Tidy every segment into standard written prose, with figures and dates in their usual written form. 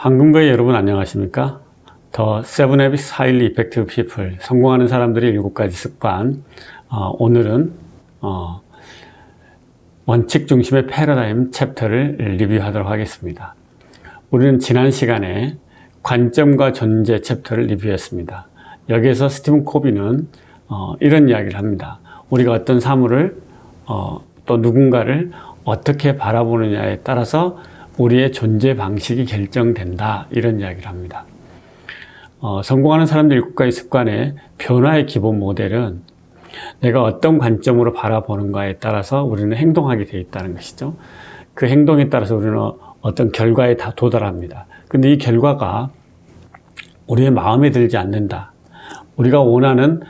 황금거의 여러분 안녕하십니까? The 7 Habits Highly Effective People, 성공하는 사람들의 7가지 습관. 오늘은 원칙 중심의 패러다임 챕터를 리뷰하도록 하겠습니다. 우리는 지난 시간에 관점과 존재 챕터를 리뷰했습니다. 여기에서 스티븐 코비는 이런 이야기를 합니다. 우리가 어떤 사물을 또 누군가를 어떻게 바라보느냐에 따라서 우리의 존재 방식이 결정된다, 이런 이야기를 합니다. 성공하는 사람들 7가지 습관의 변화의 기본 모델은 내가 어떤 관점으로 바라보는가에 따라서 우리는 행동하게 되어 있다는 것이죠. 그 행동에 따라서 우리는 어떤 결과에 다 도달합니다. 근데 이 결과가 우리의 마음에 들지 않는다, 우리가 원하는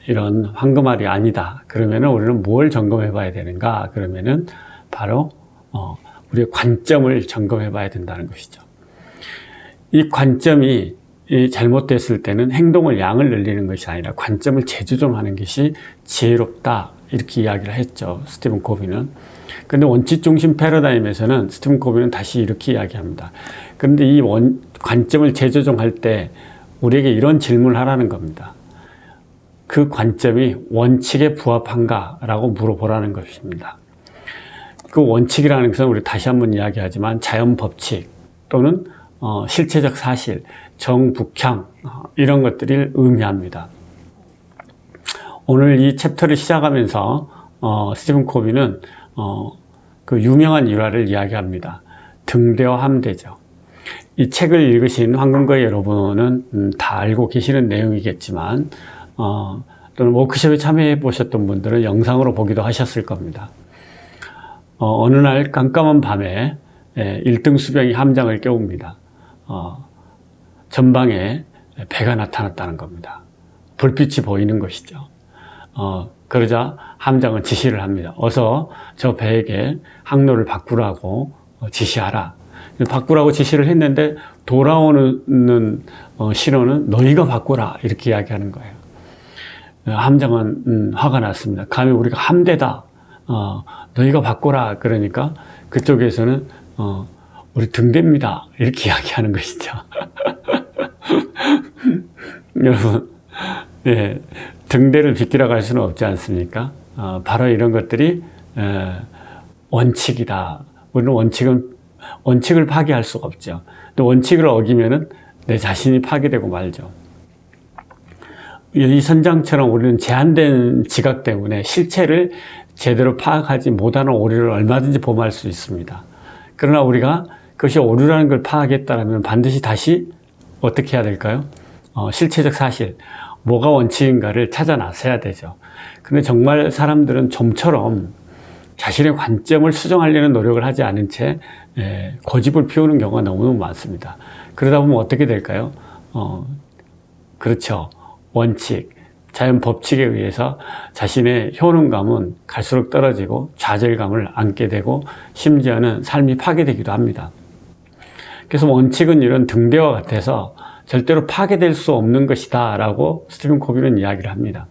이런 황금알이 아니다, 그러면은 우리는 뭘 점검해 봐야 되는가? 그러면은 바로 우리의 관점을 점검해 봐야 된다는 것이죠. 이 관점이 잘못됐을 때는 행동을 양을 늘리는 것이 아니라 관점을 재조정하는 것이 지혜롭다, 이렇게 이야기를 했죠, 스티븐 코비는. 근데 원칙 중심 패러다임에서는 스티븐 코비는 다시 이렇게 이야기합니다. 그런데 이 관점을 재조정할 때 우리에게 이런 질문을 하라는 겁니다. 그 관점이 원칙에 부합한가? 라고 물어보라는 것입니다. 그 원칙이라는 것은 우리 다시 한번 이야기하지만 자연 법칙 또는 실체적 사실, 정북향, 이런 것들을 의미합니다. 오늘 이 챕터를 시작하면서 스티븐 코비는 그 유명한 일화를 이야기합니다. 등대와 함대죠. 이 책을 읽으신 황금거의 여러분은 다 알고 계시는 내용이겠지만 또는 워크숍에 참여해 보셨던 분들은 영상으로 보기도 하셨을 겁니다. 어느 날 깜깜한 밤에 1등 수병이 함장을 깨웁니다. 전방에 배가 나타났다는 겁니다. 불빛이 보이는 것이죠. 그러자 함장은 지시를 합니다. 어서 저 배에게 항로를 바꾸라고 지시하라. 바꾸라고 지시를 했는데 돌아오는 신호는 너희가 바꾸라, 이렇게 이야기하는 거예요. 함장은 화가 났습니다. 감히 우리가 함대다, 너희가 바꾸라, 그러니까 그쪽에서는 우리 등대입니다, 이렇게 이야기하는 것이죠. 여러분, 예, 등대를 비키라고 할 수는 없지 않습니까? 바로 이런 것들이 원칙이다. 우리는 원칙을 파괴할 수가 없죠. 또 원칙을 어기면은 내 자신이 파괴되고 말죠. 이 선장처럼 우리는 제한된 지각 때문에 실체를 제대로 파악하지 못하는 오류를 얼마든지 범할 수 있습니다. 그러나 우리가 그것이 오류라는 걸 파악했다면 반드시 다시 어떻게 해야 될까요? 실체적 사실, 뭐가 원칙인가를 찾아 나서야 되죠. 그런데 정말 사람들은 좀처럼 자신의 관점을 수정하려는 노력을 하지 않은 채 고집을 피우는 경우가 너무너무 많습니다. 그러다 보면 어떻게 될까요? 그렇죠. 원칙, 자연 법칙에 의해서 자신의 효능감은 갈수록 떨어지고 좌절감을 안게 되고 심지어는 삶이 파괴되기도 합니다. 그래서 원칙은 이런 등대와 같아서 절대로 파괴될 수 없는 것이다, 라고 스티븐 코비는 이야기를 합니다.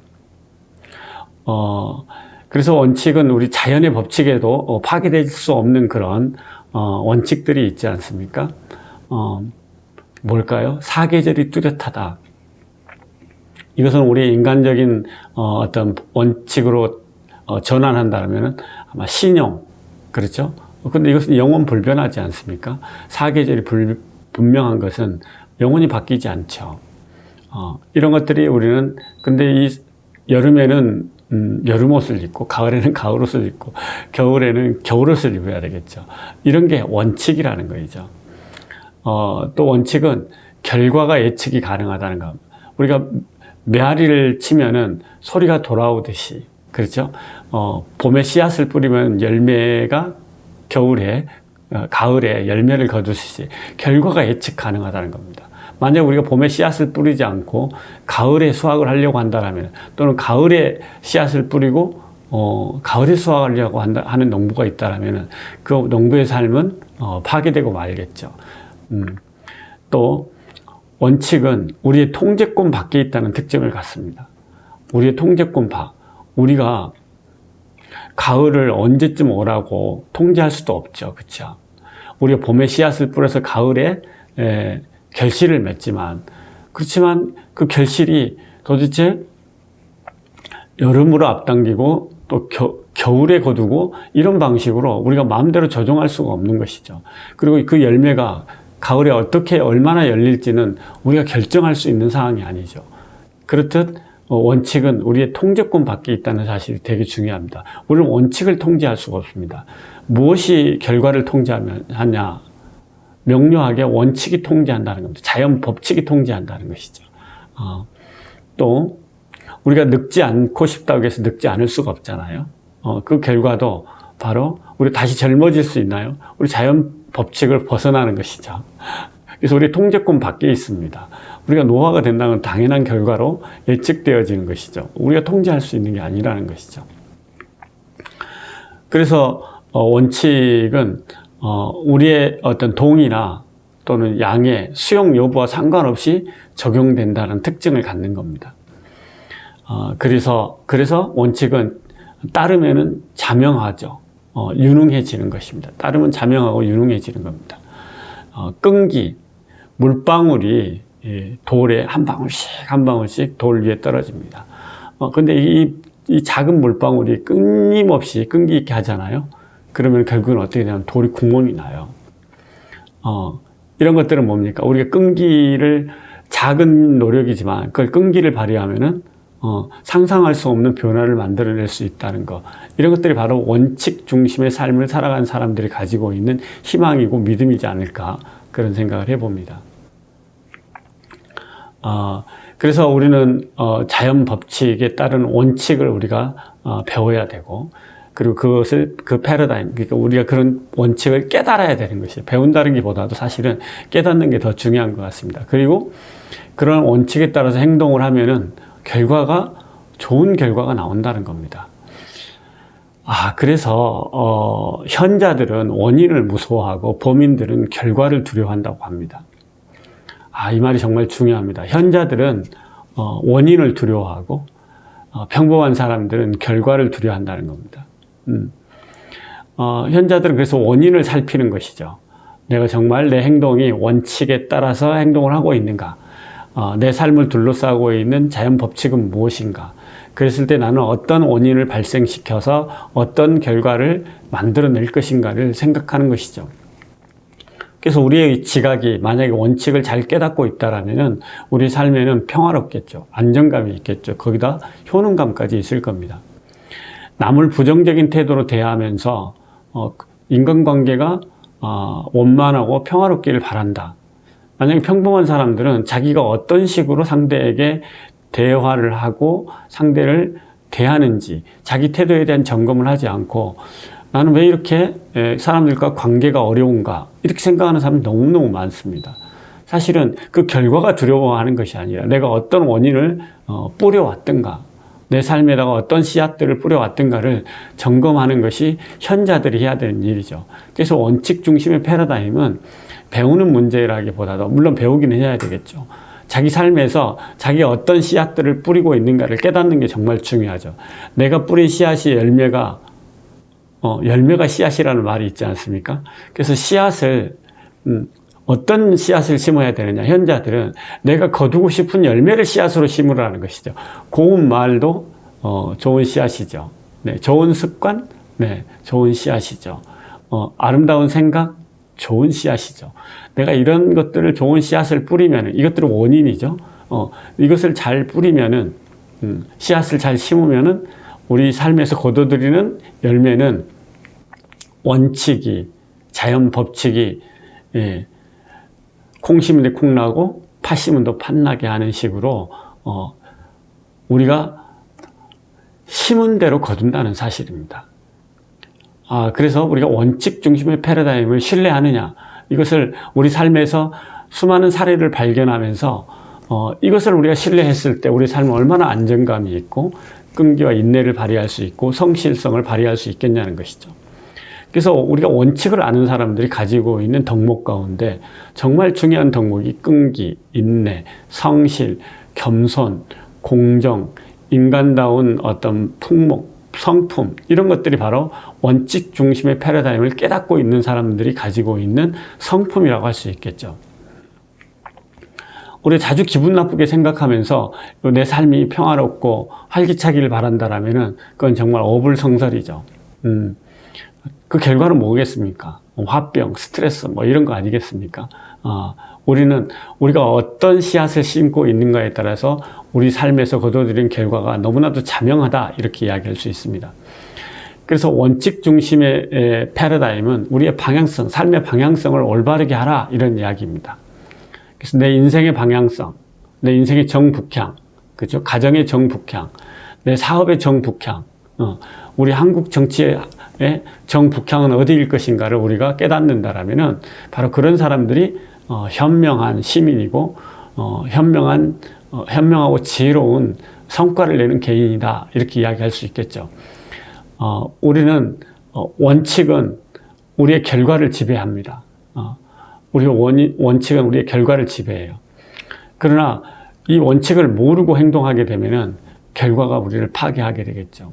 그래서 원칙은 우리 자연의 법칙에도 파괴될 수 없는 그런 원칙들이 있지 않습니까? 뭘까요? 사계절이 뚜렷하다. 이것은 우리 인간적인 어떤 원칙으로 전환한다면 아마 신용, 그렇죠? 근데 이것은 영원 불변하지 않습니까? 사계절이 분명한 것은 영원히 바뀌지 않죠. 이런 것들이 우리는, 근데 이 여름에는 여름 옷을 입고, 가을에는 가을 옷을 입고, 겨울에는 겨울 옷을 입어야 되겠죠. 이런 게 원칙이라는 거죠. 또 원칙은 결과가 예측이 가능하다는 겁니다. 우리가 메아리를 치면은 소리가 돌아오듯이, 그렇죠? 봄에 씨앗을 뿌리면 열매가 가을에 열매를 거두듯이 결과가 예측 가능하다는 겁니다. 만약 우리가 봄에 씨앗을 뿌리지 않고 가을에 수확을 하려고 한다면, 또는 가을에 씨앗을 뿌리고 가을에 수확하려고 하는 농부가 있다면 그 농부의 삶은 파괴되고 말겠죠. 또 원칙은 우리의 통제권 밖에 있다는 특징을 갖습니다. 우리의 통제권 밖, 우리가 가을을 언제쯤 오라고 통제할 수도 없죠. 그렇죠? 우리가 봄에 씨앗을 뿌려서 가을에 결실을 맺지만, 그렇지만 그 결실이 도대체 여름으로 앞당기고 또 겨울에 거두고 이런 방식으로 우리가 마음대로 조종할 수가 없는 것이죠. 그리고 그 열매가 가을에 어떻게 얼마나 열릴지는 우리가 결정할 수 있는 상황이 아니죠. 그렇듯 원칙은 우리의 통제권 밖에 있다는 사실이 되게 중요합니다. 우리는 원칙을 통제할 수가 없습니다. 무엇이 결과를 통제하냐? 명료하게 원칙이 통제한다는 겁니다. 자연 법칙이 통제한다는 것이죠. 또 우리가 늙지 않고 싶다고 해서 늙지 않을 수가 없잖아요. 그 결과도 바로 우리 다시 젊어질 수 있나요? 우리 자연 법칙을 벗어나는 것이죠. 그래서 우리 통제권 밖에 있습니다. 우리가 노화가 된다는 건 당연한 결과로 예측되어지는 것이죠. 우리가 통제할 수 있는 게 아니라는 것이죠. 그래서 원칙은 우리의 어떤 동의나 또는 양의 수용 여부와 상관없이 적용된다는 특징을 갖는 겁니다. 그래서 원칙은 따르면은 자명하죠. 유능해지는 것입니다. 따르면 자명하고 유능해지는 겁니다. 끈기, 물방울이 돌에 한 방울씩 돌 위에 떨어집니다. 근데 이 작은 물방울이 끊임없이 끈기 있게 하잖아요. 그러면 결국은 어떻게 되냐면 돌이 구멍이 나요. 이런 것들은 뭡니까? 우리가 끈기를 작은 노력이지만 그걸 끈기를 발휘하면은 상상할 수 없는 변화를 만들어낼 수 있다는 것. 이런 것들이 바로 원칙 중심의 삶을 살아가는 사람들이 가지고 있는 희망이고 믿음이지 않을까 그런 생각을 해봅니다. 그래서 우리는 자연 법칙에 따른 원칙을 우리가 배워야 되고 그리고 그 패러다임, 그러니까 우리가 그런 원칙을 깨달아야 되는 것이에요. 배운다는 것보다도 사실은 깨닫는 게 더 중요한 것 같습니다. 그리고 그런 원칙에 따라서 행동을 하면은 좋은 결과가 나온다는 겁니다. 그래서 현자들은 원인을 무서워하고 범인들은 결과를 두려워한다고 합니다. 이 말이 정말 중요합니다. 현자들은 원인을 두려워하고 평범한 사람들은 결과를 두려워한다는 겁니다. 현자들은 그래서 원인을 살피는 것이죠. 내가 정말 내 행동이 원칙에 따라서 행동을 하고 있는가? 내 삶을 둘러싸고 있는 자연 법칙은 무엇인가? 그랬을 때 나는 어떤 원인을 발생시켜서 어떤 결과를 만들어낼 것인가를 생각하는 것이죠. 그래서 우리의 지각이 만약에 원칙을 잘 깨닫고 있다라면은 우리 삶에는 평화롭겠죠. 안정감이 있겠죠. 거기다 효능감까지 있을 겁니다. 남을 부정적인 태도로 대하면서 인간관계가 원만하고 평화롭기를 바란다. 만약에 평범한 사람들은 자기가 어떤 식으로 상대에게 대화를 하고 상대를 대하는지 자기 태도에 대한 점검을 하지 않고 나는 왜 이렇게 사람들과 관계가 어려운가 이렇게 생각하는 사람이 너무너무 많습니다. 사실은 그 결과가 두려워하는 것이 아니라 내가 어떤 원인을 뿌려왔던가 내 삶에다가 어떤 씨앗들을 뿌려왔던가를 점검하는 것이 현자들이 해야 되는 일이죠. 그래서 원칙 중심의 패러다임은 배우는 문제라기보다도 물론 배우기는 해야 되겠죠. 자기 삶에서 자기가 어떤 씨앗들을 뿌리고 있는가를 깨닫는 게 정말 중요하죠. 내가 뿌린 씨앗이 열매가 씨앗이라는 말이 있지 않습니까? 그래서 씨앗을 어떤 씨앗을 심어야 되느냐. 현자들은 내가 거두고 싶은 열매를 씨앗으로 심으라는 것이죠. 고운 말도 좋은 씨앗이죠. 네, 좋은 습관, 네, 좋은 씨앗이죠. 아름다운 생각, 좋은 씨앗이죠. 내가 이런 것들을 좋은 씨앗을 뿌리면 이것들은 원인이죠. 이것을 잘 뿌리면은 씨앗을 잘 심으면은 우리 삶에서 거둬들이는 열매는 원칙이 자연 법칙이 콩 심은 데 콩 나고 팥 심은 데 팥 나게 하는 식으로 우리가 심은 대로 거둔다는 사실입니다. 그래서 우리가 원칙 중심의 패러다임을 신뢰하느냐 이것을 우리 삶에서 수많은 사례를 발견하면서 이것을 우리가 신뢰했을 때 우리 삶은 얼마나 안정감이 있고 끈기와 인내를 발휘할 수 있고 성실성을 발휘할 수 있겠냐는 것이죠. 그래서 우리가 원칙을 아는 사람들이 가지고 있는 덕목 가운데 정말 중요한 덕목이 끈기, 인내, 성실, 겸손, 공정, 인간다운 어떤 풍목, 성품 이런 것들이 바로 원칙 중심의 패러다임을 깨닫고 있는 사람들이 가지고 있는 성품이라고 할 수 있겠죠. 우리 자주 기분 나쁘게 생각하면서 내 삶이 평화롭고 활기차기를 바란다라면은 그건 정말 어불성설이죠. 그 결과는 뭐겠습니까? 화병, 스트레스 뭐 이런 거 아니겠습니까? 우리가 어떤 씨앗을 심고 있는가에 따라서 우리 삶에서 거둬들인 결과가 너무나도 자명하다 이렇게 이야기할 수 있습니다. 그래서 원칙 중심의 패러다임은 우리의 방향성, 삶의 방향성을 올바르게 하라 이런 이야기입니다. 그래서 내 인생의 방향성, 내 인생의 정북향, 그죠? 가정의 정북향, 내 사업의 정북향, 우리 한국 정치의 정북향은 어디일 것인가를 우리가 깨닫는다라면은 바로 그런 사람들이 현명한 시민이고 현명하고 지혜로운 성과를 내는 개인이다 이렇게 이야기할 수 있겠죠. 우리는 원칙은 우리의 결과를 지배합니다. 원칙은 우리의 결과를 지배해요. 그러나 이 원칙을 모르고 행동하게 되면은 결과가 우리를 파괴하게 되겠죠.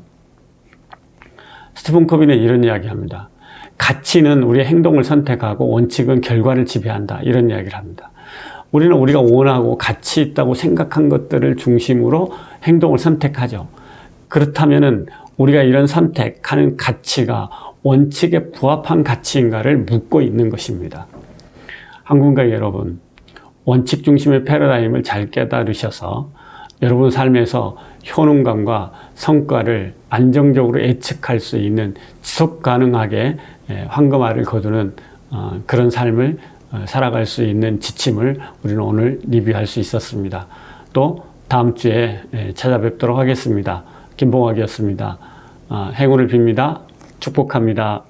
스티븐 코비는 이런 이야기합니다. 가치는 우리의 행동을 선택하고 원칙은 결과를 지배한다 이런 이야기를 합니다. 우리는 우리가 원하고 가치 있다고 생각한 것들을 중심으로 행동을 선택하죠. 그렇다면은 우리가 이런 선택하는 가치가 원칙에 부합한 가치인가를 묻고 있는 것입니다. 한국인가 여러분, 원칙 중심의 패러다임을 잘 깨달으셔서 여러분 삶에서 효능감과 성과를 안정적으로 예측할 수 있는 지속 가능하게 황금알을 거두는 그런 삶을 살아갈 수 있는 지침을 우리는 오늘 리뷰할 수 있었습니다. 또 다음 주에 찾아뵙도록 하겠습니다. 김봉학이었습니다. 행운을 빕니다. 축복합니다.